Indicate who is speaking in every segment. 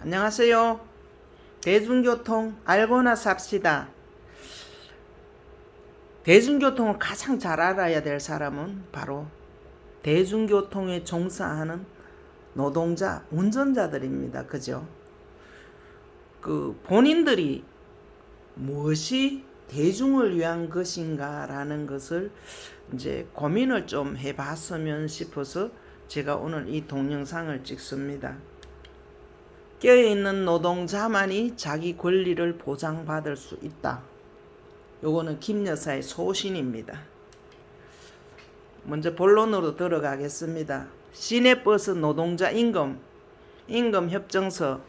Speaker 1: 안녕하세요. 대중교통 알고나 삽시다. 대중교통을 가장 잘 알아야 될 사람은 바로 대중교통에 종사하는 노동자, 운전자들입니다. 그죠? 본인들이 무엇이 대중을 위한 것인가라는 것을 이제 고민을 좀 해봤으면 싶어서 제가 오늘 이 동영상을 찍습니다. 깨어있는 노동자만이 자기 권리를 보장받을 수 있다. 요거는 김 여사의 소신입니다. 먼저 본론으로 들어가겠습니다. 시내버스 노동자 임금 협정서,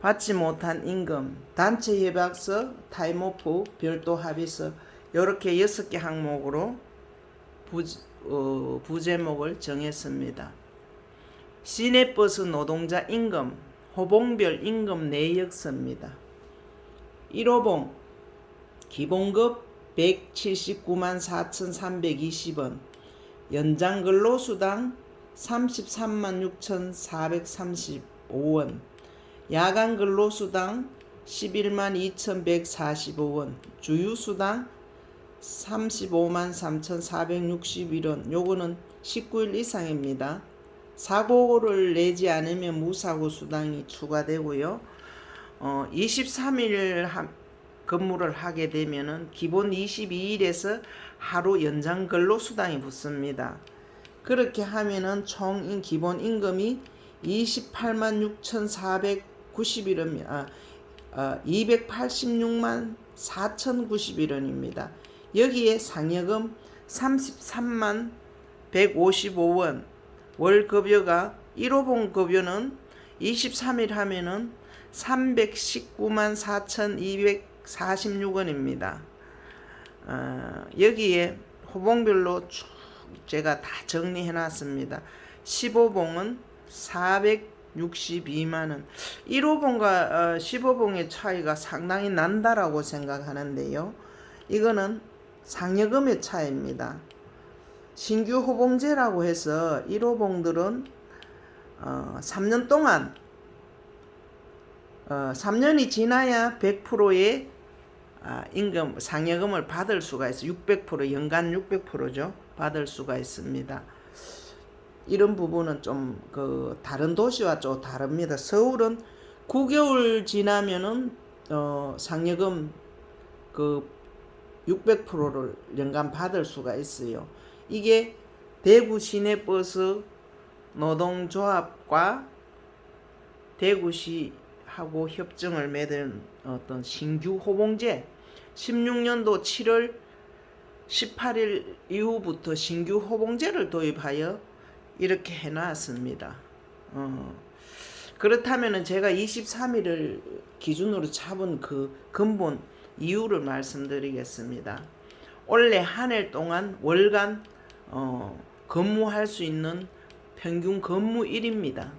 Speaker 1: 받지 못한 임금, 단체 협약서, 타임오프, 별도 합의서, 이렇게 6개 항목으로 부제목을 정했습니다. 시내버스 노동자 임금, 호봉별 임금 내역서입니다. 1호봉 기본급 179만 4,320원, 연장근로수당 33만 6,435원, 야간근로수당 11만 2,145원, 주유수당 35만 3,461원. 요거는 19일 이상입니다. 사고를 내지 않으면 무사고 수당이 추가되고요. 23일 근무를 하게 되면은 기본 22일에서 하루 연장 근로 수당이 붙습니다. 그렇게 하면은 총 기본 임금이 28만 6,491원, 286만 4,091원입니다. 여기에 상여금 33만 155원, 월급여가 1호봉 급여는 23일 하면은 319만 4,246원입니다. 여기에 호봉별로 쭉 제가 다 정리해 놨습니다. 15봉은 462만원. 1호봉과 15봉의 차이가 상당히 난다라고 생각하는데요. 이거는 상여금의 차이입니다. 신규 호봉제라고 해서 1호봉들은 3년 동안 3년이 지나야 100%의 임금 상여금을 받을 수가 있어요. 600% 연간 600%죠. 받을 수가 있습니다. 이런 부분은 좀 다른 도시와 좀 다릅니다. 서울은 9개월 지나면은 상여금 600%를 연간 받을 수가 있어요. 이게 대구 시내버스 노동조합과 대구시하고 협정을 맺은 어떤 신규 호봉제, 16년도 7월 18일 이후부터 신규 호봉제를 도입하여 이렇게 해놨습니다. 그렇다면 제가 23일을 기준으로 잡은 근본 이유를 말씀드리겠습니다. 올해 한 해 동안 월간 근무할 수 있는 평균 근무일입니다.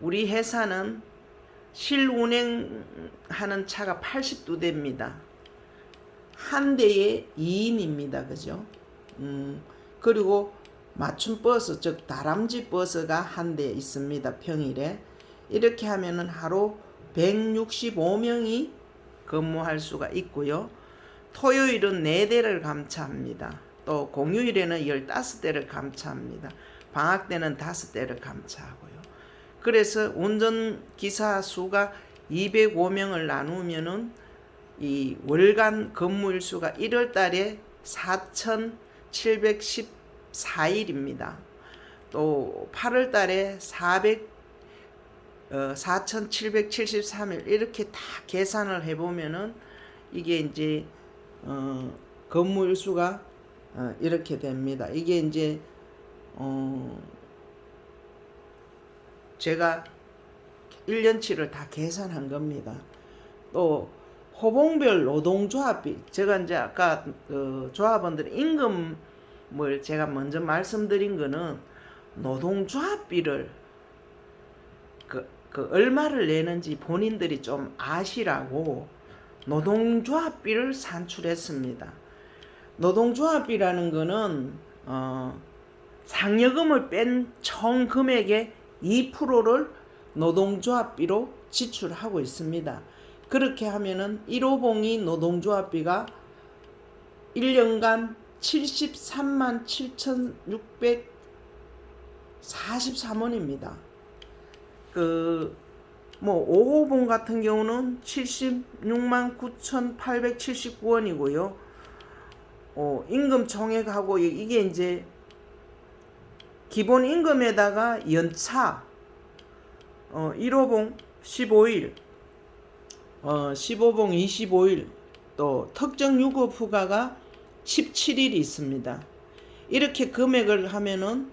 Speaker 1: 우리 회사는 실운행하는 차가 82대입니다. 한 대에 2인입니다. 그죠? 그리고 맞춤버스, 즉 다람쥐 버스가 한 대 있습니다. 평일에. 이렇게 하면은 하루 165명이 근무할 수가 있고요. 토요일은 4대를 감차합니다. 또 공휴일에는 15대를 감차합니다. 방학 때는 5대를 감차하고요. 그래서 운전기사 수가 205명을 나누면은 이 월간 근무일 수가 1월 달에 4,714일입니다. 또 8월 달에 4,773일 이렇게 다 계산을 해보면은 이게 이제 근무일 수가 이렇게 됩니다. 이게 이제 제가 1년치를 다 계산한 겁니다. 또 호봉별 노동조합비, 제가 이제 아까 조합원들 임금을 제가 먼저 말씀드린 거는 노동조합비를 얼마를 내는지 본인들이 좀 아시라고 노동조합비를 산출했습니다. 노동조합비라는 거는 상여금을 뺀 총 금액의 2%를 노동조합비로 지출하고 있습니다. 그렇게 하면은 1호봉이 노동조합비가 1년간 73만 7,643원입니다. 뭐 5호봉 같은 경우는 76만 9,879원이고요. 임금 총액하고 이게 이제 기본 임금에다가 연차 1호봉 15일, 15봉 25일, 또 특정 유급 휴가가 17일이 있습니다. 이렇게 금액을 하면은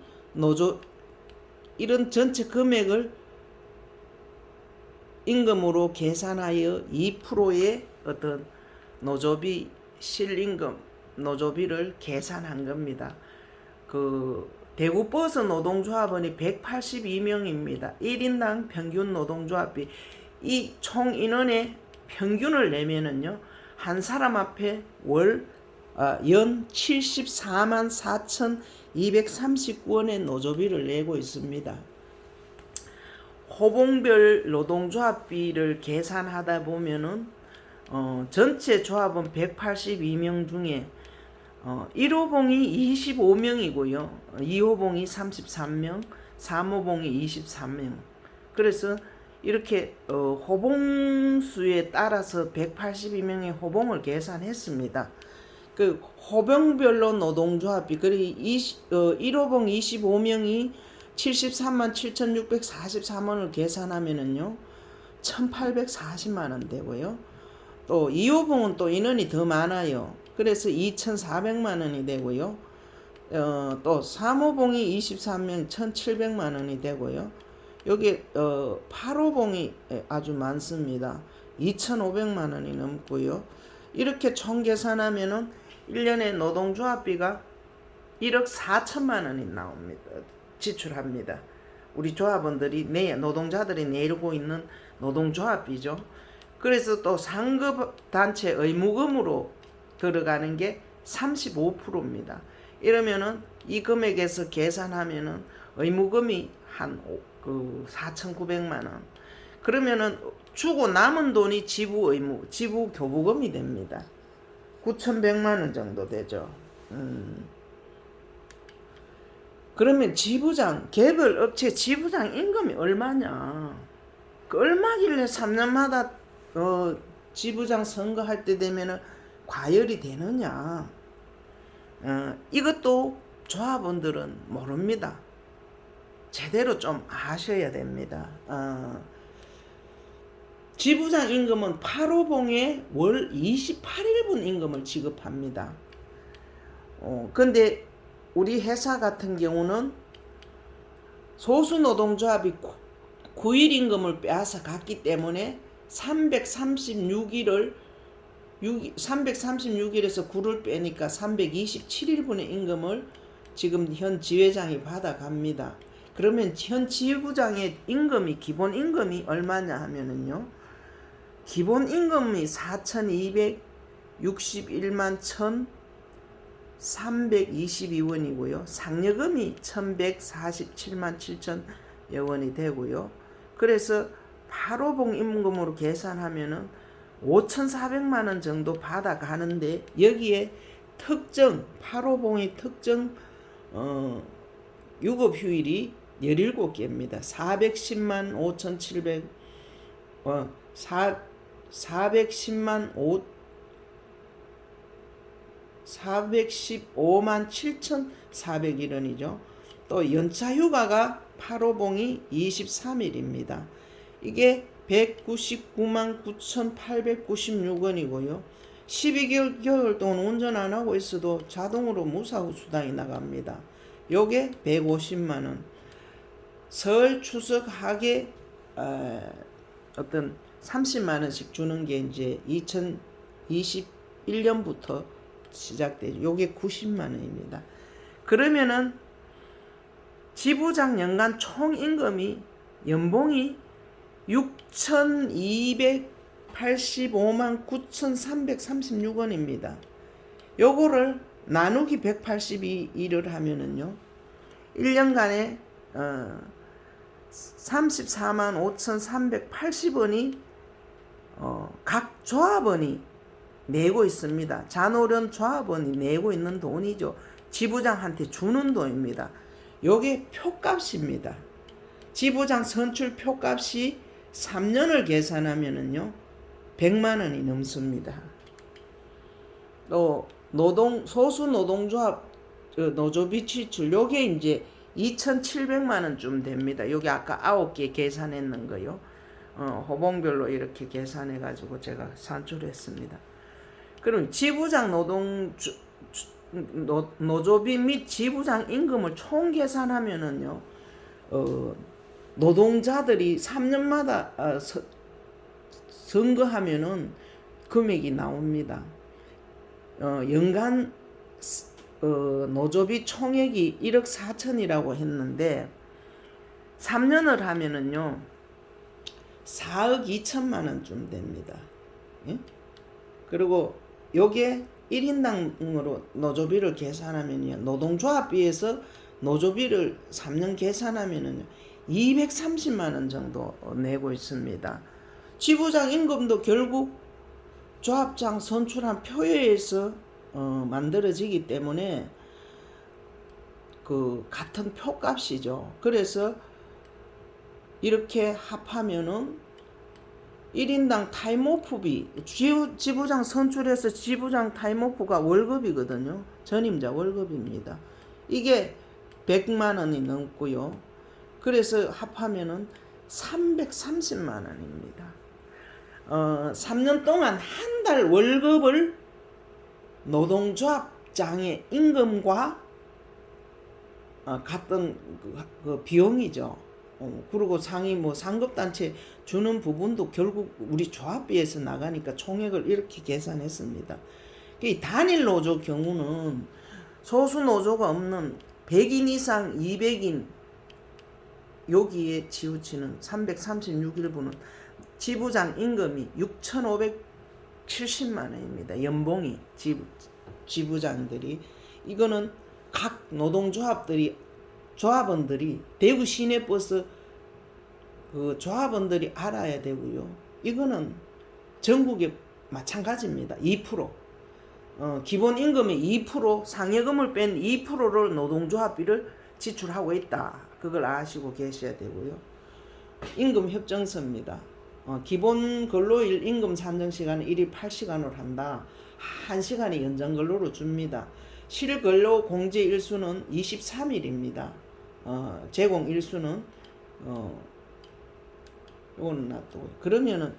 Speaker 1: 이런 전체 금액을 임금으로 계산하여 2%의 어떤 노조비 실임금 노조비를 계산한 겁니다. 대구버스 노동조합원이 182명입니다. 1인당 평균 노동조합비 이 총 인원의 평균을 내면은요 한 사람 앞에 연 74만 4,239원의 노조비를 내고 있습니다. 호봉별 노동조합비를 계산하다 보면은 전체 조합원 182명 중에 1호봉이 25명이고요. 2호봉이 33명, 3호봉이 23명. 그래서 이렇게 호봉수에 따라서 182명의 호봉을 계산했습니다. 호봉별로 노동조합비 그리고 1호봉 25명이 73만 7,643원을 계산하면은요 1,840만원 되고요. 또 2호봉은 또 인원이 더 많아요. 그래서 2,400만원이 되고요. 또 3호봉이 23명 1,700만원이 되고요. 여기 8호봉이 아주 많습니다. 2,500만원이 넘고요. 이렇게 총 계산하면은 1년에 노동조합비가 1억 4천만원이 나옵니다. 지출합니다. 우리 조합원들이 노동자들이 내고 있는 노동조합비죠. 그래서 또 상급 단체 의무금으로 들어가는 게 35%입니다. 이러면은 이 금액에서 계산하면은 의무금이 한 4,900만 원. 그러면은 주고 남은 돈이 지부 교부금이 됩니다. 9,100만 원 정도 되죠. 그러면 개별 업체 지부장 임금이 얼마냐? 얼마길래 3년마다 지부장 선거할 때 되면은 과열이 되느냐? 이것도 조합원들은 모릅니다. 제대로 좀 아셔야 됩니다. 지부장 임금은 8호봉에 월 28일분 임금을 지급합니다. 근데 우리 회사 같은 경우는 소수노동조합이 9일 임금을 빼앗아 갔기 때문에 336일에서 9를 빼니까 327일분의 임금을 지금 현 지회장이 받아갑니다. 그러면 현 지부장의 임금이 기본 임금이 얼마냐 하면은요. 기본 임금이 4,261만 1,322원이고요. 상여금이 1,147만 7천여 원이 되고요. 그래서 8호봉 임금으로 계산하면은 5,400만 원 정도 받아가는데 여기에 특정 8호봉의 특정 유급휴일이 17개입니다. 410만 5,700 415만 7,400일원이죠. 또 연차휴가가 8호봉이 23일입니다. 이게 199만 9,896원이고요. 12개월 동안 운전 안 하고 있어도 자동으로 무사후 수당이 나갑니다. 요게 150만원. 설, 추석, 하계 어떤 30만원씩 주는 게 이제 2021년부터 시작되죠. 요게 90만원입니다. 그러면은 지부장 연간 총 임금이 연봉이 6,285만 9,336원입니다. 요거를 나누기 182일을 하면은요. 1년간에 34만 5,380원이 각 조합원이 내고 있습니다. 잔오련 조합원이 내고 있는 돈이죠. 지부장한테 주는 돈입니다. 요게 표값입니다. 지부장 선출 표값이 3년을 계산하면은요 100만 원이 넘습니다. 또 소수 노동조합 노조비 지출 요게 이제 2,700만 원쯤 됩니다. 여기 아까 9개 계산했는 거요. 호봉별로 이렇게 계산해 가지고 제가 산출했습니다. 그럼 지부장 노조비 및 지부장 임금을 총 계산하면은요 노동자들이 3년마다 선거하면은 금액이 나옵니다. 연간 노조비 총액이 1억 4천이라고 했는데 3년을 하면은요 4억 2천만 원쯤 됩니다. 예? 그리고 요게 1인당으로 노조비를 계산하면요 노동조합비에서 노조비를 3년 계산하면은요 230만 원 정도 내고 있습니다. 지부장 임금도 결국 조합장 선출한 표에서 만들어지기 때문에 그 같은 표값이죠. 그래서 이렇게 합하면은 1인당 타임오프비 지부장 선출해서 지부장 타임오프가 월급이거든요. 전임자 월급입니다. 이게 100만 원이 넘고요. 그래서 합하면은 330만 원입니다. 3년 동안 한 달 월급을 노동조합장의 임금과 같은 그 비용이죠. 그리고 상위 상급단체 주는 부분도 결국 우리 조합비에서 나가니까 총액을 이렇게 계산했습니다. 단일 노조 경우는 소수 노조가 없는 100인 이상 200인 여기에 치우치는 336일분은 지부장 임금이 6,570만 원입니다. 연봉이 지부장들이 이거는 각 조합원들이 대구 시내버스 그 조합원들이 알아야 되고요. 이거는 전국에 마찬가지입니다. 2% 기본 임금의 2% 상여금을 뺀 2%를 노동조합비를 지출하고 있다. 그걸 아시고 계셔야 되고요. 임금 협정서입니다. 기본 근로일 임금 산정 시간은 1일 8시간으로 한다. 1시간이 연장 근로로 줍니다. 실근로 공제 일수는 23일입니다. 제공 일수는 요거는 놔두고 그러면은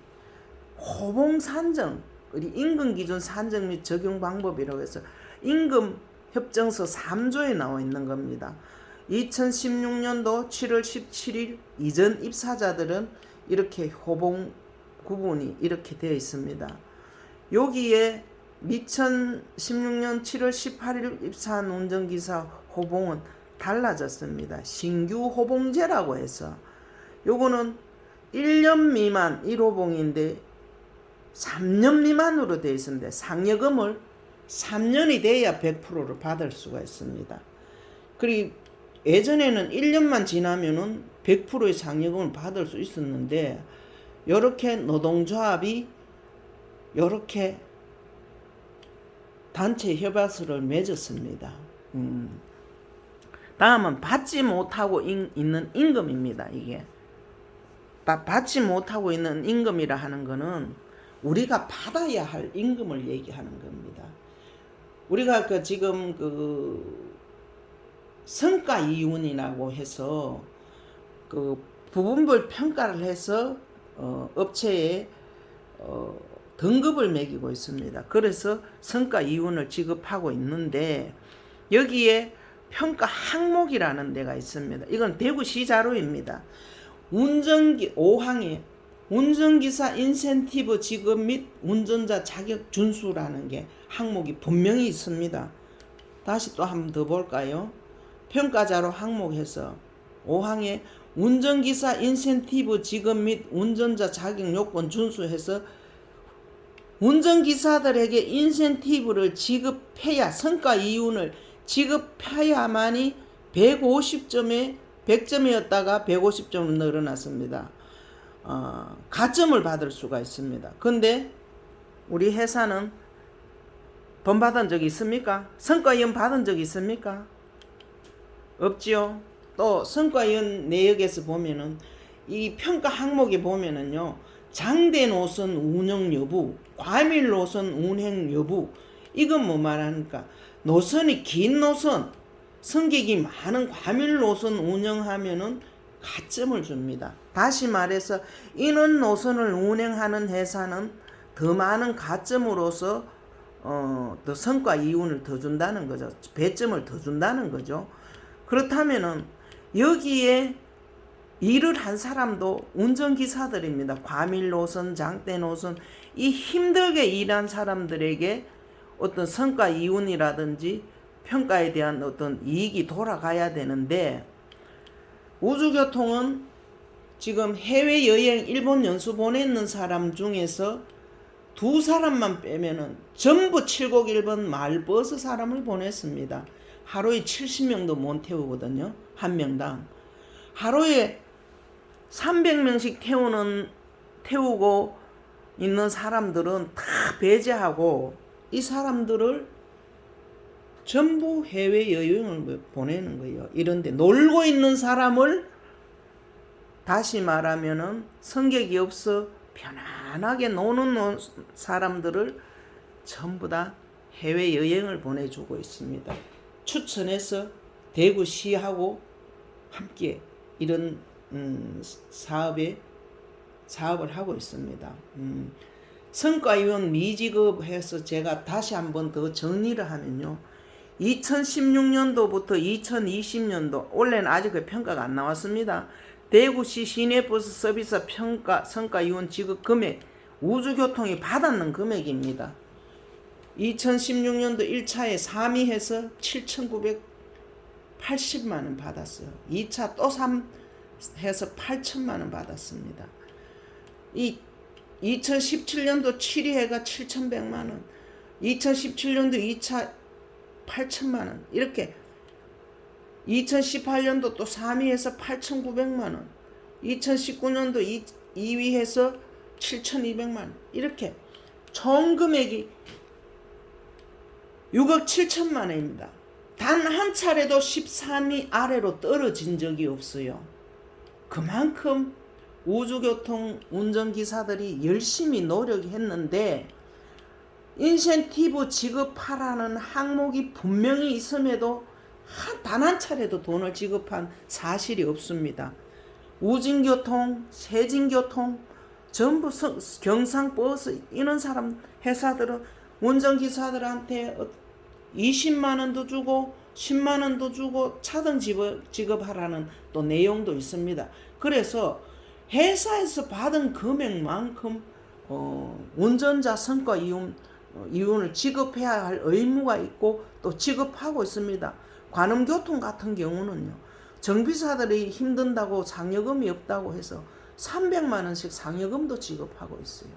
Speaker 1: 호봉 산정 우리 임금 기준 산정 및 적용 방법이라고 해서 임금 협정서 3조에 나와 있는 겁니다. 2016년도 7월 17일 이전 입사자들은 이렇게 호봉 구분이 이렇게 되어 있습니다. 여기에 2016년 7월 18일 입사한 운전기사 호봉은 달라졌습니다. 신규 호봉제라고 해서 요거는 1년 미만 1호봉인데 3년 미만으로 되어 있습니다. 상여금을 3년이 돼야 100%를 받을 수가 있습니다. 그리고 예전에는 1년만 지나면은 100%의 상여금을 받을 수 있었는데 요렇게 노동조합이 요렇게 단체 협약서를 맺었습니다. 다음은 받지 못하고 있는 임금입니다. 이게 받지 못하고 있는 임금이라 하는 거는 우리가 받아야 할 임금을 얘기하는 겁니다. 우리가 지금 성과 이윤이라고 해서 부분별 평가를 해서 업체에 등급을 매기고 있습니다. 그래서 성과 이윤을 지급하고 있는데 여기에 평가 항목이라는 데가 있습니다. 이건 대구시 자료입니다. 5항에 운전기사 인센티브 지급 및 운전자 자격 준수라는 게 항목이 분명히 있습니다. 다시 또 한 번 더 볼까요? 평가자료 항목에서 5항에 운전기사 인센티브 지급 및 운전자 자격 요건 준수해서 운전기사들에게 인센티브를 지급해야 성과 이윤을 지급해야만이 150점의 100점이었다가 150점으로 늘어났습니다. 가점을 받을 수가 있습니다. 근데 우리 회사는 돈 받은 적 있습니까? 성과위원 받은 적 있습니까? 없지요. 또 성과위원 내역에서 보면은 이 평가 항목에 보면은요, 장대 노선 운영 여부, 과밀 노선 운행 여부, 이건 뭐 말하니까 노선이 긴 노선, 승객이 많은 과밀 노선 운영하면은 가점을 줍니다. 다시 말해서 이런 노선을 운행하는 회사는 더 많은 가점으로서 더 성과 이윤을 더 준다는 거죠. 배점을 더 준다는 거죠. 그렇다면은 여기에 일을 한 사람도 운전기사들입니다. 과밀 노선, 장대 노선, 이 힘들게 일한 사람들에게 어떤 성과 이윤이라든지 평가에 대한 어떤 이익이 돌아가야 되는데, 우주교통은 지금 해외여행 일본 연수 보냈는 사람 중에서 2사람만 빼면은 전부 701번 마을버스 사람을 보냈습니다. 하루에 70명도 못 태우거든요. 한 명당. 하루에 300명씩 태우고 있는 사람들은 다 배제하고 이 사람들을 전부 해외여행을 보내는 거예요. 이런데 놀고 있는 사람을, 다시 말하면은 성격이 없어 편안하게 노는 사람들을 전부 다 해외여행을 보내주고 있습니다. 추천해서 대구시하고 함께 이런 사업을 하고 있습니다. 성과위원 미지급해서 제가 다시 한번 더 정리를 하면요, 2016년도부터 2020년도, 올해는 아직 그 평가가 안 나왔습니다. 대구시 시내버스 서비스 평가 성과위원 지급 금액, 우주교통이 받았는 금액입니다. 2016년도 1차에 3위 해서 7,980만원 받았어요. 2차 또 3 해서 8천만원 받았습니다. 이 2017년도 7위 해가 7,100만원, 2017년도 2차 8천만원, 이렇게 2018년도 또 3위에서 8,900만원, 2019년도 2위에서 7,200만원, 이렇게 총 금액이 6억 7천만원입니다. 단 한 차례도 13위 아래로 떨어진 적이 없어요. 그만큼 우주교통 운전기사들이 열심히 노력했는데 인센티브 지급하라는 항목이 분명히 있음에도 단 한 차례도 돈을 지급한 사실이 없습니다. 우진교통, 세진교통, 전부 경상버스 이런 사람 회사들은 운전기사들한테 20만원도 주고 10만원도 주고 차등 지급하라는 또 내용도 있습니다. 그래서 회사에서 받은 금액만큼 운전자 성과 이윤을 지급해야 할 의무가 있고 또 지급하고 있습니다. 관음교통 같은 경우는요, 정비사들이 힘든다고 상여금이 없다고 해서 300만원씩 상여금도 지급하고 있어요.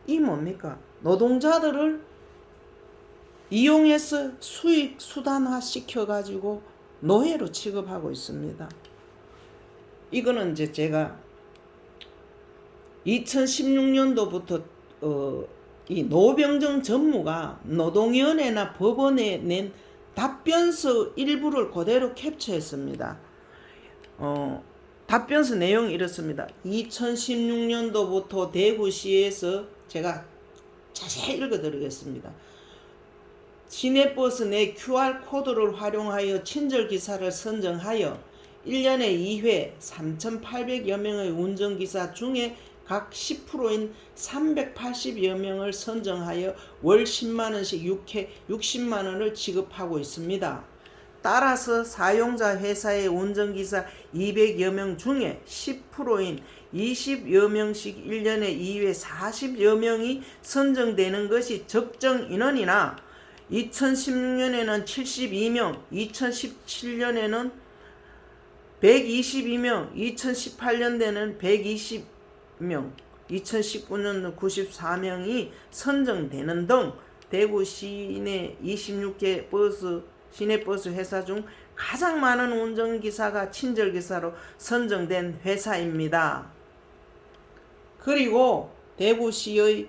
Speaker 1: 이 뭡니까? 노동자들을 이용해서 수익 수단화 시켜가지고 노예로 취급하고 있습니다. 이거는 이제 제가 2016년도부터 이 노병정 전무가 노동위원회나 법원에 낸 답변서 일부를 그대로 캡처했습니다. 답변서 내용이 이렇습니다. 2016년도부터 대구시에서, 제가 자세히 읽어드리겠습니다. 시내버스 내 QR코드를 활용하여 친절기사를 선정하여 1년에 2회 3,800여 명의 운전기사 중에 각 10%인 380여 명을 선정하여 월 10만원씩 60만원을 지급하고 있습니다. 따라서 사용자 회사의 운전기사 200여 명 중에 10%인 20여 명씩 1년에 2회 40여 명이 선정되는 것이 적정 인원이나 2016년에는 72명, 2017년에는 122명, 2018년에는 120명, 2019년은 94명이 선정되는 등 대구 시내 26개 시내버스 회사 중 가장 많은 운전기사가 친절기사로 선정된 회사입니다. 그리고 대구시의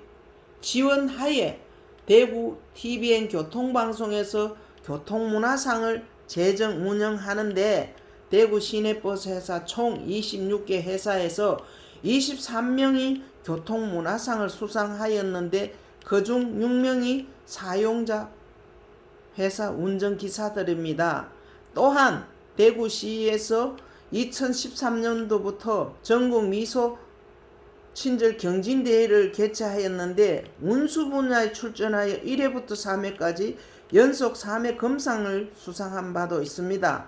Speaker 1: 지원하에 대구 TVN 교통방송에서 교통문화상을 제정 운영하는데 대구 시내버스 회사 총 26개 회사에서 23명이 교통문화상을 수상하였는데 그중 6명이 사용자 회사 운전기사들입니다. 또한 대구시에서 2013년도부터 전국 미소 친절 경진대회를 개최하였는데 운수 분야에 출전하여 1회부터 3회까지 연속 3회 금상을 수상한 바도 있습니다.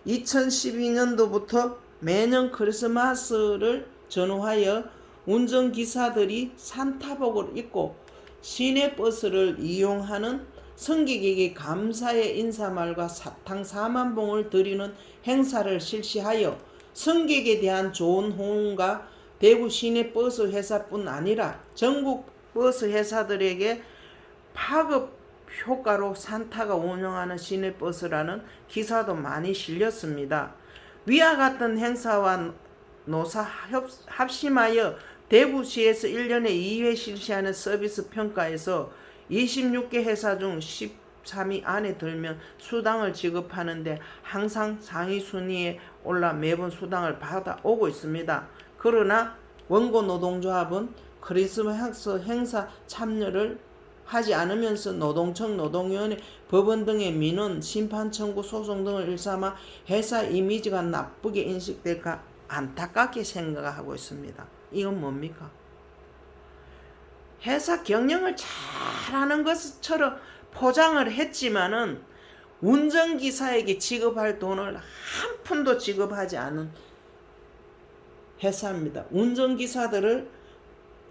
Speaker 1: 2012년도부터 매년 크리스마스를 전후하여 운전기사들이 산타복을 입고 시내버스를 이용하는 승객에게 감사의 인사말과 사탕 4만봉을 드리는 행사를 실시하여 승객에 대한 좋은 호응과 대구 시내버스 회사뿐 아니라 전국 버스 회사들에게 파급 효과로 산타가 운영하는 시내버스라는 기사도 많이 실렸습니다. 위와 같은 행사와 노사 합심하여 대구시에서 1년에 2회 실시하는 서비스 평가에서 26개 회사 중 13위 안에 들면 수당을 지급하는데 항상 상위 순위에 올라 매번 수당을 받아오고 있습니다. 그러나 원고 노동조합은 크리스마스 행사 참여를 하지 않으면서 노동청, 노동위원회, 법원 등의 민원, 심판 청구, 소송 등을 일삼아 회사 이미지가 나쁘게 인식될까 안타깝게 생각하고 있습니다. 이건 뭡니까? 회사 경영을 잘하는 것처럼 포장을 했지만은 운전기사에게 지급할 돈을 한 푼도 지급하지 않은 회사입니다. 운전기사들을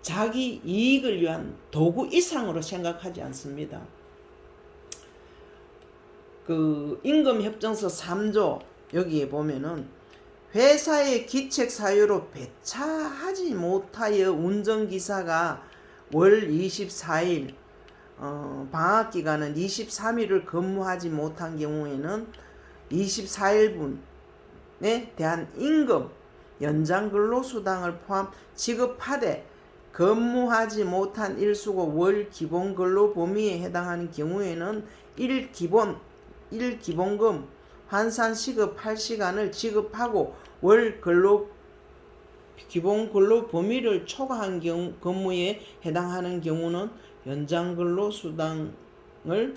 Speaker 1: 자기 이익을 위한 도구 이상으로 생각하지 않습니다. 그 임금협정서 3조 여기에 보면은 회사의 기책 사유로 배차하지 못하여 운전기사가 월 24일 방학기간은 23일을 근무하지 못한 경우에는 24일분에 대한 임금 연장 근로수당을 포함 지급하되 근무하지 못한 일수고 월 기본 근로 범위에 해당하는 경우에는 일기본금 환산 시급 8시간을 지급하고 월 근로 기본 근로 범위를 초과한 경우 근무에 해당하는 경우는 연장 근로 수당을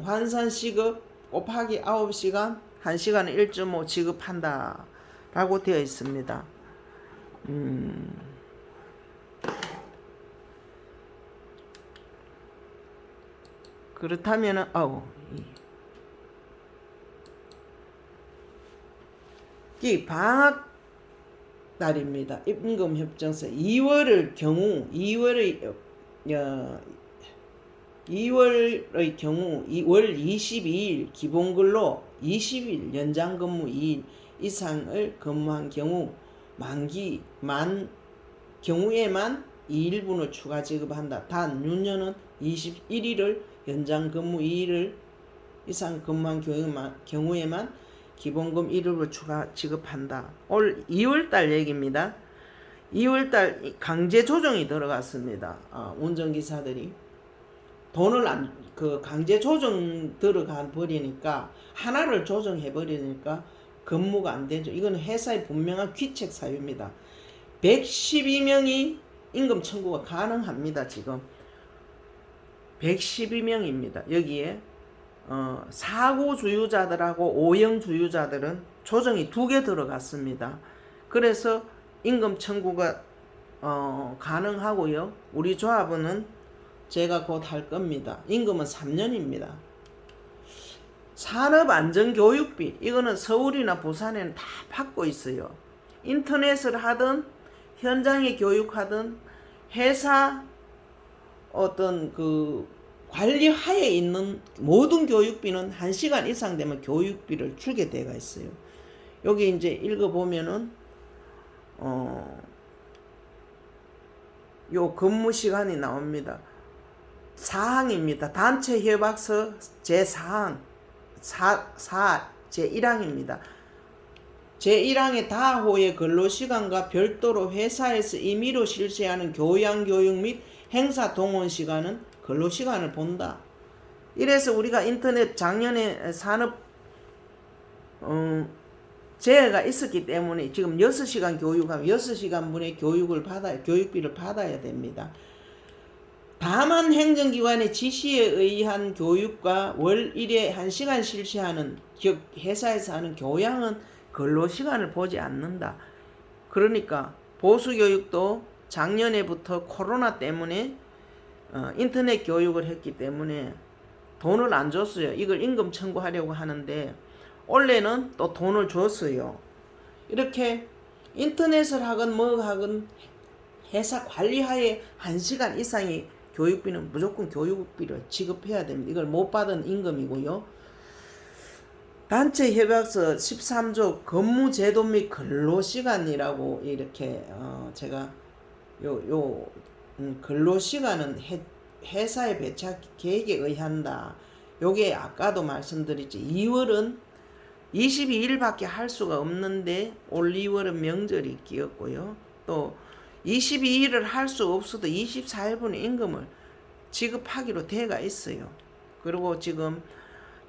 Speaker 1: 환산 시급 곱하기 9시간 1시간에 1.5 지급한다 라고 되어 있습니다. 그렇다면은 이 방학 달입니다. 임금협정서 2월의 경우 2월의 경우 월 22일 기본근로 20일 연장근무 2일 이상을 근무한 경우 경우에만 2일분을 추가 지급한다. 단 유년은 21일을 연장근무 2일을 이상 근무한 경우에만 기본금 1일을 추가 지급한다. 올 2월달 얘기입니다. 2월달 강제 조정이 들어갔습니다. 운전기사들이 돈을 강제 조정 들어가 버리니까 하나를 조정해 버리니까 근무가 안 되죠. 이건 회사의 분명한 귀책 사유입니다. 112명이 임금 청구가 가능합니다. 지금 112명입니다. 여기에 사고 주유자들하고 오형 주유자들은 조정이 2개 들어갔습니다. 그래서 임금 청구가 가능하고요. 우리 조합은 제가 곧 할 겁니다. 임금은 3년입니다. 산업안전교육비 이거는 서울이나 부산에는 다 받고 있어요. 인터넷을 하든 현장에 교육하든 회사 어떤 그 관리하에 있는 모든 교육비는 1시간 이상 되면 교육비를 주게 되어 있어요. 여기 이제 읽어보면은 요 근무 시간이 나옵니다. 사항입니다. 단체 협약서 제4항 제1항입니다. 제1항의 다호의 근로시간과 별도로 회사에서 임의로 실시하는 교양, 교육 및 행사 동원 시간은 근로시간을 본다. 이래서 우리가 인터넷 작년에 산업 재해가 있었기 때문에 지금 6시간 교육하면 6시간분의 교육비를 받아야 됩니다. 다만 행정기관의 지시에 의한 교육과 월 1회 1시간 실시하는 회사에서 하는 교양은 근로시간을 보지 않는다. 그러니까 보수교육도 작년에부터 코로나 때문에 인터넷 교육을 했기 때문에 돈을 안 줬어요. 이걸 임금 청구하려고 하는데 올해는 또 돈을 줬어요. 이렇게 인터넷을 하건 뭐 하건 회사 관리하에 1시간 이상의 교육비는 무조건 교육비를 지급해야 됩니다. 이걸 못 받은 임금이고요. 단체 협약서 13조 근무제도 및 근로시간이라고 이렇게 제가 근로시간은 회사의 배차 계획에 의한다. 요게 아까도 말씀드렸지. 2월은 22일밖에 할 수가 없는데 올 2월은 명절이 끼었고요. 또 22일을 할 수 없어도 24일분의 임금을 지급하기로 돼가 있어요. 그리고 지금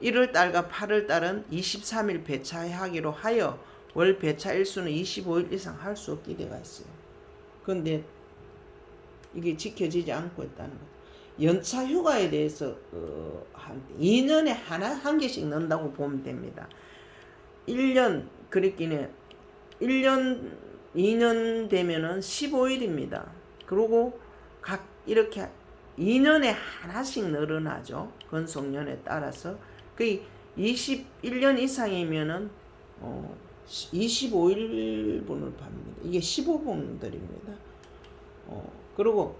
Speaker 1: 1월달과 8월달은 23일 배차하기로 하여 월 배차 일수는 25일 이상 할 수 없게 돼가 있어요. 그런데 이게 지켜지지 않고 있다는 거죠. 연차 휴가에 대해서 2년에 한 개씩 넣는다고 보면 됩니다. 1년 그랬기는 1년 2년 되면은 15일입니다. 그리고 각 이렇게 2년에 하나씩 늘어나죠. 근속년에 따라서. 그 21년 이상이면은 25일분을 받습니다. 이게 15분들입니다. 그리고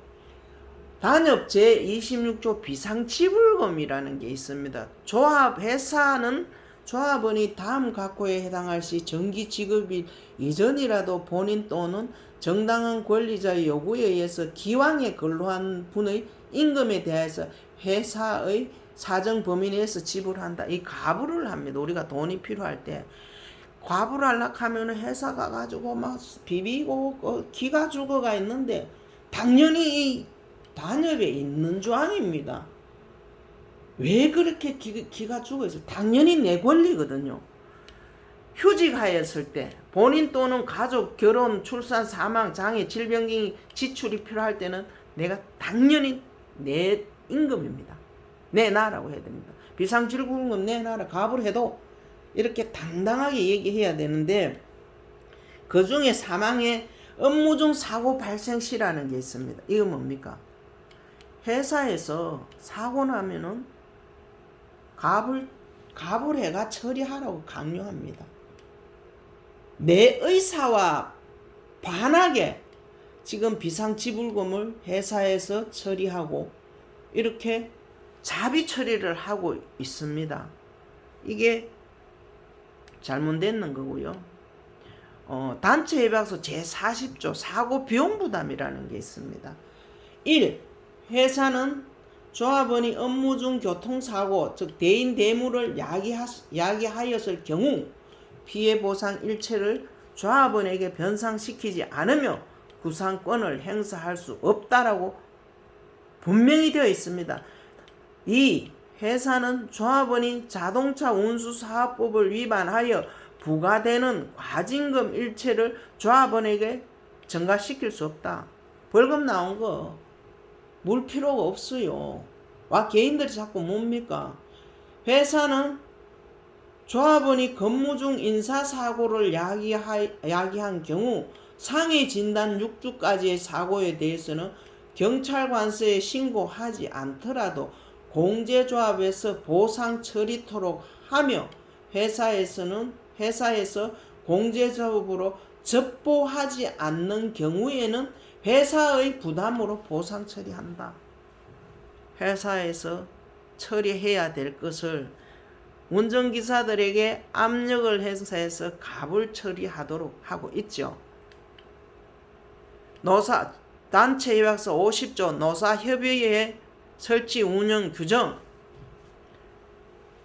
Speaker 1: 단협 제26조 비상지불금이라는 게 있습니다. 회사는 조합원이 다음 각호에 해당할 시 정기 지급일 이전이라도 본인 또는 정당한 권리자의 요구에 의해서 기왕에 근로한 분의 임금에 대해서 회사의 사정 범위 내에서 지불한다. 이 가부를 합니다. 우리가 돈이 필요할 때 과부를 하려고 하면 회사가 가지고 막 비비고 기가 죽어가 있는데 당연히 이 단협에 있는 조항입니다. 왜 그렇게 기가 죽어 있어요? 당연히 내 권리거든요. 휴직하였을 때 본인 또는 가족, 결혼, 출산, 사망, 장애, 질병 등 지출이 필요할 때는 내가 당연히 내 임금입니다. 내놔라고 해야 됩니다. 비상지불금 내놔라. 가부를 해도 이렇게 당당하게 얘기해야 되는데 그 중에 사망에 업무 중 사고 발생 시라는 게 있습니다. 이거 뭡니까? 회사에서 사고 나면은 가불해가 처리하라고 강요합니다. 내 의사와 반하게 지금 비상지불금을 회사에서 처리하고 이렇게 자비 처리를 하고 있습니다. 이게 잘못됐는 거고요. 단체 협약서 제40조 사고 비용 부담이라는 게 있습니다. 1. 회사는 조합원이 업무 중 교통사고 즉 대인 대물을 야기하였을 경우 피해 보상 일체를 조합원에게 변상시키지 않으며 구상권을 행사할 수 없다라고 분명히 되어 있습니다. 2. 회사는 조합원이 자동차 운수사업법을 위반하여 부과되는 과징금 일체를 조합원에게 전가시킬 수 없다. 벌금 나온 거 물 필요가 없어요. 개인들이 자꾸 뭡니까? 회사는 조합원이 근무 중 인사사고를 야기한 경우 상해 진단 6주까지의 사고에 대해서는 경찰관서에 신고하지 않더라도 공제조합에서 보상 처리토록 하며 회사에서 공제조합으로 접보하지 않는 경우에는 회사의 부담으로 보상 처리한다. 회사에서 처리해야 될 것을 운전기사들에게 압력을 행사해서 가불 처리하도록 하고 있죠. 단체 협약서 50조 노사협의회 설치 운영 규정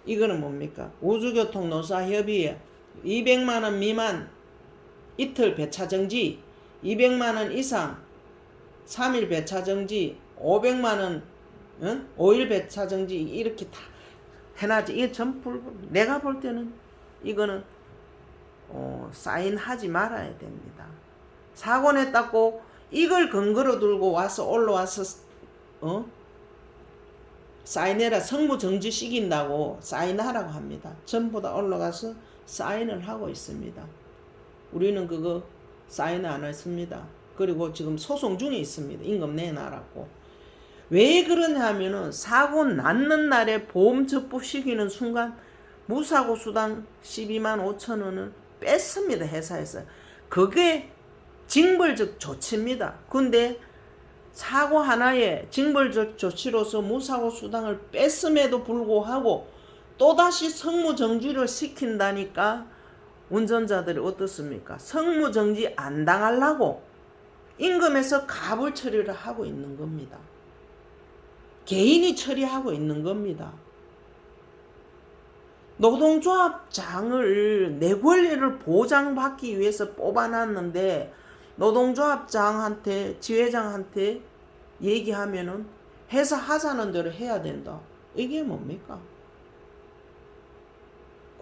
Speaker 1: 이거는 뭡니까? 우주교통노사협의회 200만원 미만 이틀 배차정지, 200만원 이상 3일 배차정지, 500만원 5일 배차정지 이렇게 다 해놔지. 이게 전부 내가 볼 때는 이거는 사인하지 말아야 됩니다. 사고 냈다고 이걸 근거로 들고 와서 올라와서 사인해라, 성무정지 시킨다고 사인하라고 합니다. 전부 다 올라가서 사인을 하고 있습니다. 우리는 그거 사인 안 했습니다. 그리고 지금 소송 중에 있습니다. 임금 내놔라고. 왜 그러냐 하면은 사고 났는 날에 보험 적부시키는 순간 무사고 수당 12만 5천 원을 뺐습니다. 회사에서. 그게 징벌적 조치입니다. 근데 사고 하나에 징벌적 조치로서 무사고 수당을 뺐음에도 불구하고 또다시 성무정지를 시킨다니까 운전자들이 어떻습니까? 성무정지 안 당하려고 임금에서 가불 처리를 하고 있는 겁니다. 개인이 처리하고 있는 겁니다. 노동조합장을 내 권리를 보장받기 위해서 뽑아놨는데 노동조합장한테 지회장한테 얘기하면은 회사 하자는 대로 해야 된다. 이게 뭡니까?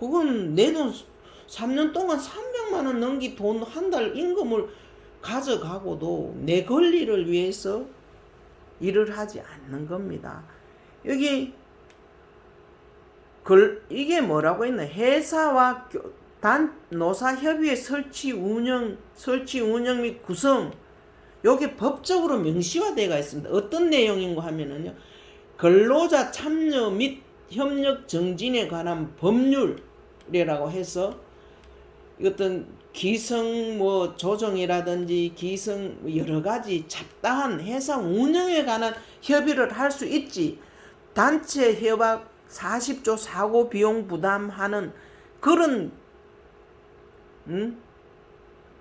Speaker 1: 그건 내 돈 3년 동안 300만 원 넘기 돈 한 달 임금을 가져가고도 내 권리를 위해서 일을 하지 않는 겁니다. 여기 이게 뭐라고 했나? 회사와 노사협의회 설치 운영 및 구성, 여기 법적으로 명시화되어 있습니다. 어떤 내용인가 하면은요, 근로자 참여 및 협력 정진에 관한 법률이라고 해서 어떤 기성 조정이라든지 기성 여러 가지 잡다한 회사 운영에 관한 협의를 할 수 있지, 단체 협약 40조 사고 비용 부담하는 그런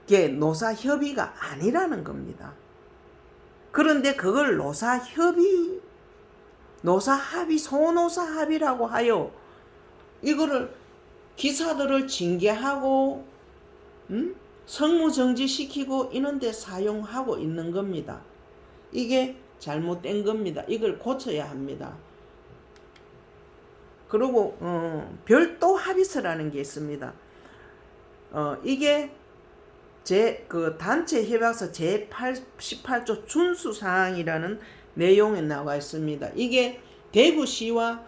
Speaker 1: 게 노사협의가 아니라는 겁니다. 그런데 그걸 노사합의, 소노사합의라고 하여 이거를 기사들을 징계하고 성무정지시키고 이런 데 사용하고 있는 겁니다. 이게 잘못된 겁니다. 이걸 고쳐야 합니다. 그리고 별도 합의서라는 게 있습니다. 이게 단체 협약서 제18조 준수사항이라는 내용에 나와 있습니다. 이게 대구시와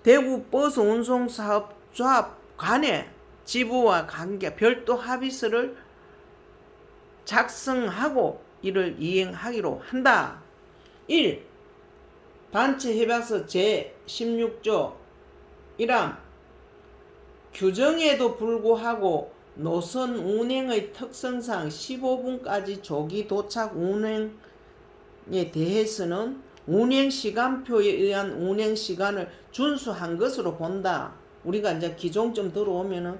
Speaker 1: 대구버스 운송사업조합 간의 지부와 관계 별도 합의서를 작성하고 이를 이행하기로 한다. 1. 단체 협약서 제16조 1항 규정에도 불구하고 노선 운행의 특성상 15분까지 조기 도착 운행에 대해서는 운행시간표에 의한 운행시간을 준수한 것으로 본다. 우리가 이제 기종점 들어오면은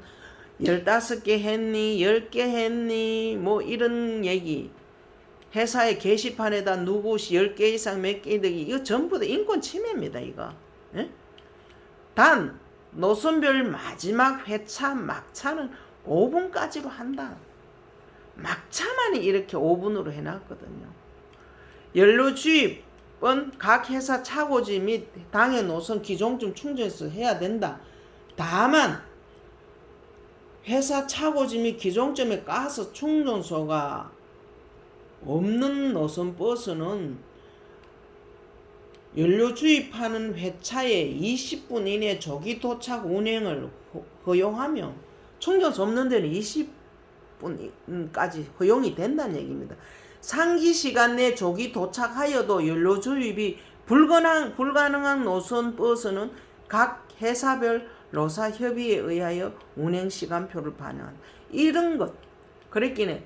Speaker 1: 15개 했니? 10개 했니? 뭐 이런 얘기. 회사의 게시판에다 누구시 10개 이상 몇 개 되기. 이거 전부 다 인권 침해입니다, 이거. 예? 단, 노선별 마지막 회차, 막차는 5분까지로 한다. 막차만이 이렇게 5분으로 해놨거든요. 연료주입은 각 회사 차고지 및 당해 노선 기종점 충전해서 해야 된다. 다만 회사 차고지 및 기종점에 가스 충전소가 없는 노선 버스는 연료 주입하는 회차에 20분 이내 조기 도착 운행을 허용하며 충전소 없는 데는 20분까지 허용이 된다는 얘기입니다. 상기 시간 내 조기 도착하여도 연료 주입이 불가능한 노선 버스는 각 회사별 노사협의에 의하여 운행시간표를 반영한다. 이런 것, 그랬기는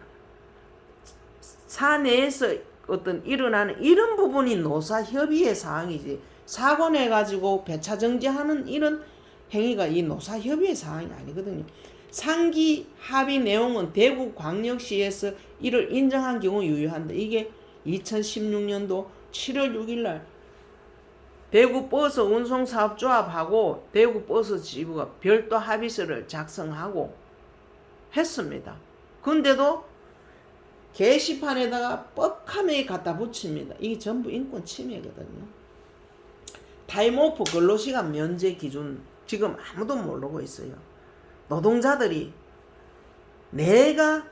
Speaker 1: 사내에서 어떤 일어나는 이런 부분이 노사협의의 사항이지, 사고 내가지고 배차정지하는 이런 행위가 이 노사협의의 사항이 아니거든요. 상기 합의 내용은 대구광역시에서 이를 인정한 경우 유효한다. 이게 2016년도 7월 6일 날 대구버스 운송사업조합하고 대구버스 지부가 별도 합의서를 작성하고 했습니다. 근데도 게시판에다가 뻑하게 갖다 붙입니다. 이게 전부 인권 침해거든요. 타임오프 근로시간 면제 기준 지금 아무도 모르고 있어요. 노동자들이 내가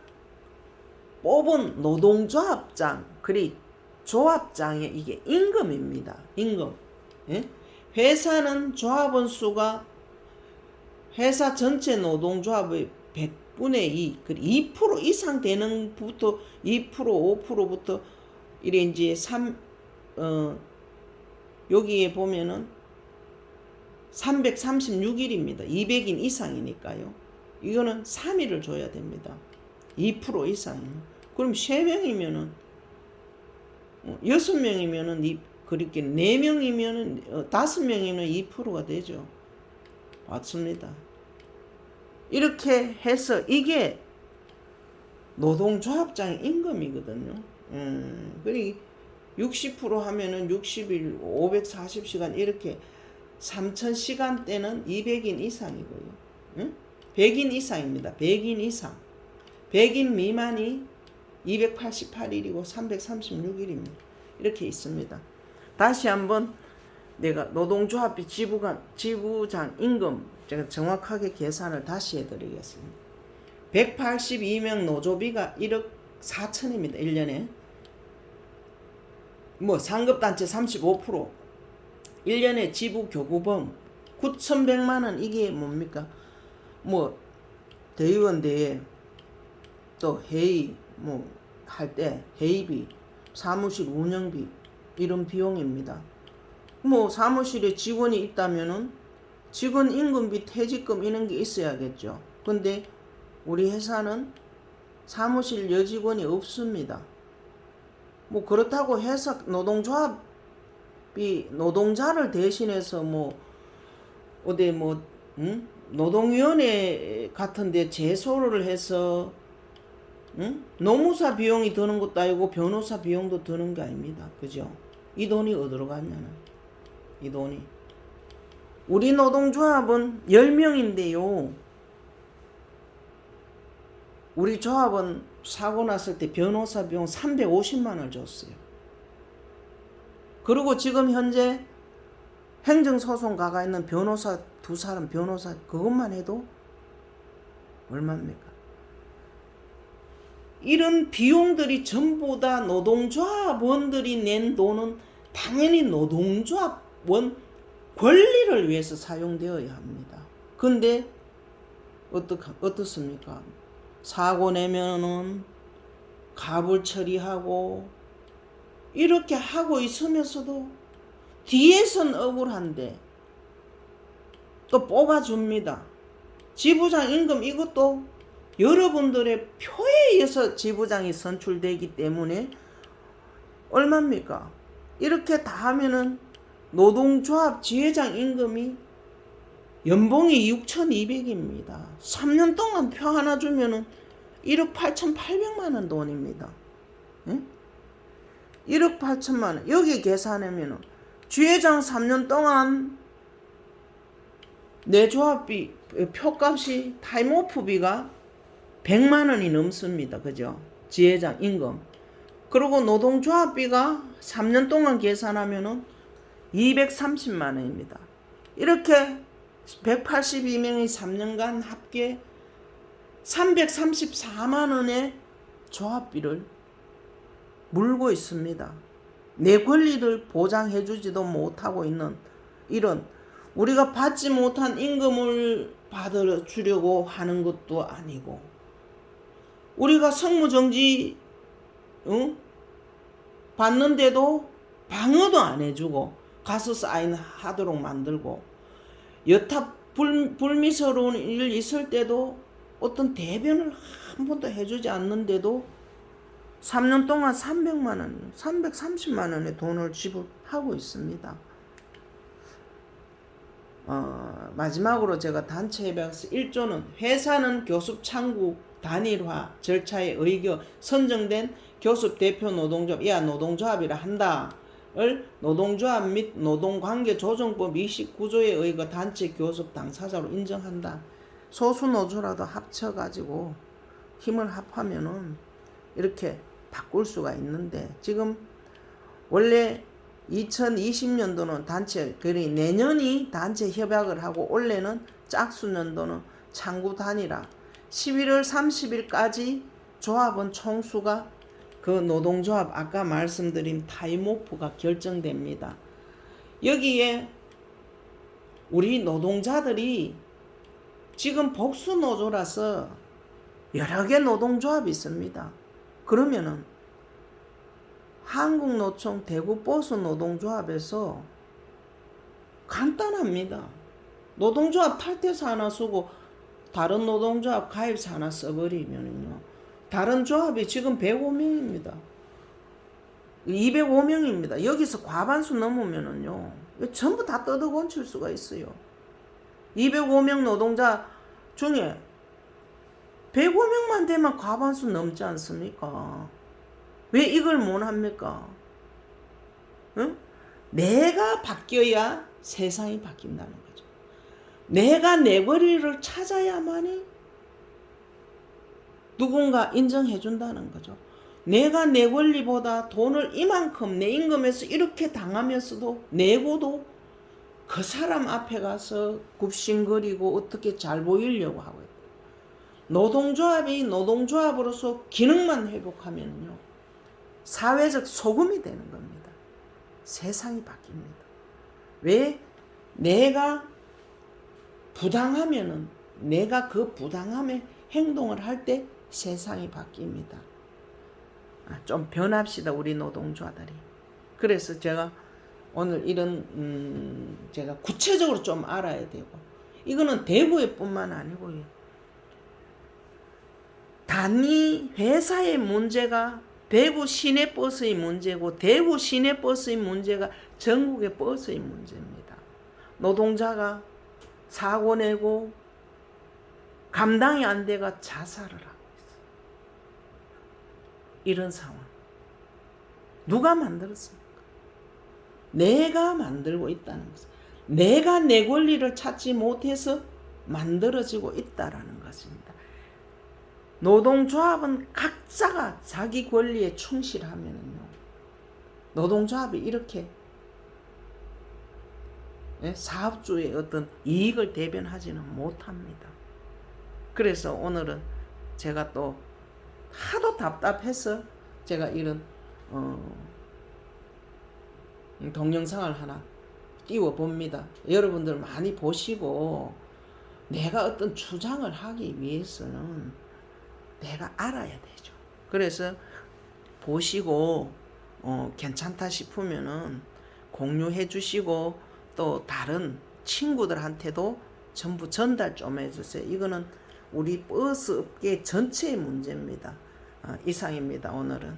Speaker 1: 뽑은 노동조합장 그리 조합장의 이게 임금입니다. 임금. 예? 회사는 조합원 수가 회사 전체 노동조합의 100분의 2, 2% 이상 되는 부터 2%, 5%부터 이래 이제 여기에 보면은 336일입니다. 200인 이상이니까요. 이거는 3일을 줘야 됩니다. 2% 이상이면. 그럼 3명이면은 6명이면은 그렇게 4명이면은 5명이면 2%가 되죠. 맞습니다. 이렇게 해서 이게 노동조합장 임금이거든요. 그리고 60% 하면은 60일 540시간 이렇게 3000시간대는 200인 이상이고요. 100인 이상입니다. 100인 이상. 100인 미만이 288일이고 336일입니다. 이렇게 있습니다. 다시 한번 내가 노동조합비 지부장 임금 제가 정확하게 계산을 다시 해드리겠습니다. 182명 노조비가 1억 4천입니다. 1년에. 상급단체 35%. 1년에 지부교부범 9,100만원 이게 뭡니까? 대의원대회 또 회의 할 때 회의비, 사무실 운영비 이런 비용입니다. 사무실에 직원이 있다면은 직원 임금비, 퇴직금 이런 게 있어야겠죠. 근데 우리 회사는 사무실 여직원이 없습니다. 그렇다고 회사 노동조합이 노동자를 대신해서 노동위원회 같은데 제소를 해서 노무사 비용이 드는 것도 아니고 변호사 비용도 드는 게 아닙니다. 그죠? 이 돈이 어디로 갔냐는 이 돈이 우리 노동조합은 10명인데요. 우리 조합은 사고 났을 때 변호사 비용 350만원을 줬어요. 그리고 지금 현재 행정소송 가가 있는 변호사 2사람 변호사 그것만 해도 얼마입니까? 이런 비용들이 전부 다 노동조합원들이 낸 돈은 당연히 노동조합원 권리를 위해서 사용되어야 합니다. 근데 어떻습니까? 사고 내면은 갑을 처리하고 이렇게 하고 있으면서도 뒤에선 억울한데 또 뽑아줍니다. 지부장 임금 이것도 여러분들의 표에 의해서 지부장이 선출되기 때문에 얼마입니까? 이렇게 다 하면은 노동조합 지회장 임금이 연봉이 6,200입니다. 3년 동안 표 하나 주면은 1억 8,800만원 돈입니다. 예? 1억 8천만원. 여기 계산하면은 지회장 3년 동안 내 조합비, 표값이 타임오프비가 100만원이 넘습니다. 그죠? 지회장 임금. 그리고 노동조합비가 3년 동안 계산하면은 230만원입니다. 이렇게 182명이 3년간 합계 334만원의 조합비를 물고 있습니다. 내 권리를 보장해주지도 못하고 있는 이런 우리가 받지 못한 임금을 받아주려고 하는 것도 아니고 우리가 성무정지 받는데도 방어도 안 해주고 가서 사인하도록 만들고 여타 불미스러운 일 있을 때도 어떤 대변을 한 번도 해주지 않는데도 3년 동안 300만원, 330만원의 돈을 지불하고 있습니다. 마지막으로 제가 단체 협약서 1조는 회사는 교습 창구 단일화 절차에 의거 선정된 교습 대표 노동조합, 노동조합이라 한다. 노동조합 및 노동관계조정법 29조에 의거 단체 교섭 당사자로 인정한다. 소수노조라도 합쳐가지고 힘을 합하면은 이렇게 바꿀 수가 있는데, 지금 원래 2020년도는 단체, 그리 내년이 단체 협약을 하고 올해는 짝수년도는 창구 단위라 11월 30일까지 조합원 총수가 그 노동조합 아까 말씀드린 타임오프가 결정됩니다. 여기에 우리 노동자들이 지금 복수노조라서 여러 개 노동조합이 있습니다. 그러면은 한국노총 대구버스 노동조합에서 간단합니다. 노동조합 탈퇴서 하나 쓰고 다른 노동조합 가입서 하나 써버리면요, 다른 조합이 지금 105명입니다. 205명입니다. 여기서 과반수 넘으면은요, 전부 다 떠들곤칠 수가 있어요. 205명 노동자 중에 105명만 되면 과반수 넘지 않습니까? 왜 이걸 못 합니까? 응? 내가 바뀌어야 세상이 바뀐다는 거죠. 내가 내 권리를 찾아야만이 누군가 인정해 준다는 거죠. 내가 내 권리보다 돈을 이만큼 내 임금에서 이렇게 당하면서도 내고도 그 사람 앞에 가서 굽신거리고 어떻게 잘 보이려고 하고 있고, 노동조합이 노동조합으로서 기능만 회복하면요, 사회적 소금이 되는 겁니다. 세상이 바뀝니다. 왜? 내가 부당하면은 내가 그 부당함에 행동을 할 때 세상이 바뀝니다. 좀 변합시다, 우리 노동조합들이. 그래서 제가 오늘 이런 제가 구체적으로 좀 알아야 되고, 이거는 대구에 뿐만 아니고요, 단위 회사의 문제가 대구 시내버스의 문제고, 대구 시내버스의 문제가 전국의 버스의 문제입니다. 노동자가 사고 내고 감당이 안 돼가 자살을 하고 있어요. 이런 상황 누가 만들었습니까? 내가 만들고 있다는 것은, 내가 내 권리를 찾지 못해서 만들어지고 있다라는 것입니다. 노동조합은 각자가 자기 권리에 충실하면요, 노동조합이 이렇게 사업주의 어떤 이익을 대변하지는 못합니다. 그래서 오늘은 제가 또 하도 답답해서 제가 이런 동영상을 하나 띄워 봅니다. 여러분들 많이 보시고, 내가 어떤 주장을 하기 위해서는 내가 알아야 되죠. 그래서 보시고 괜찮다 싶으면은 공유해 주시고, 또 다른 친구들한테도 전부 전달 좀 해주세요. 이거는 우리 버스 업계 전체의 문제입니다. 이상입니다, 오늘은.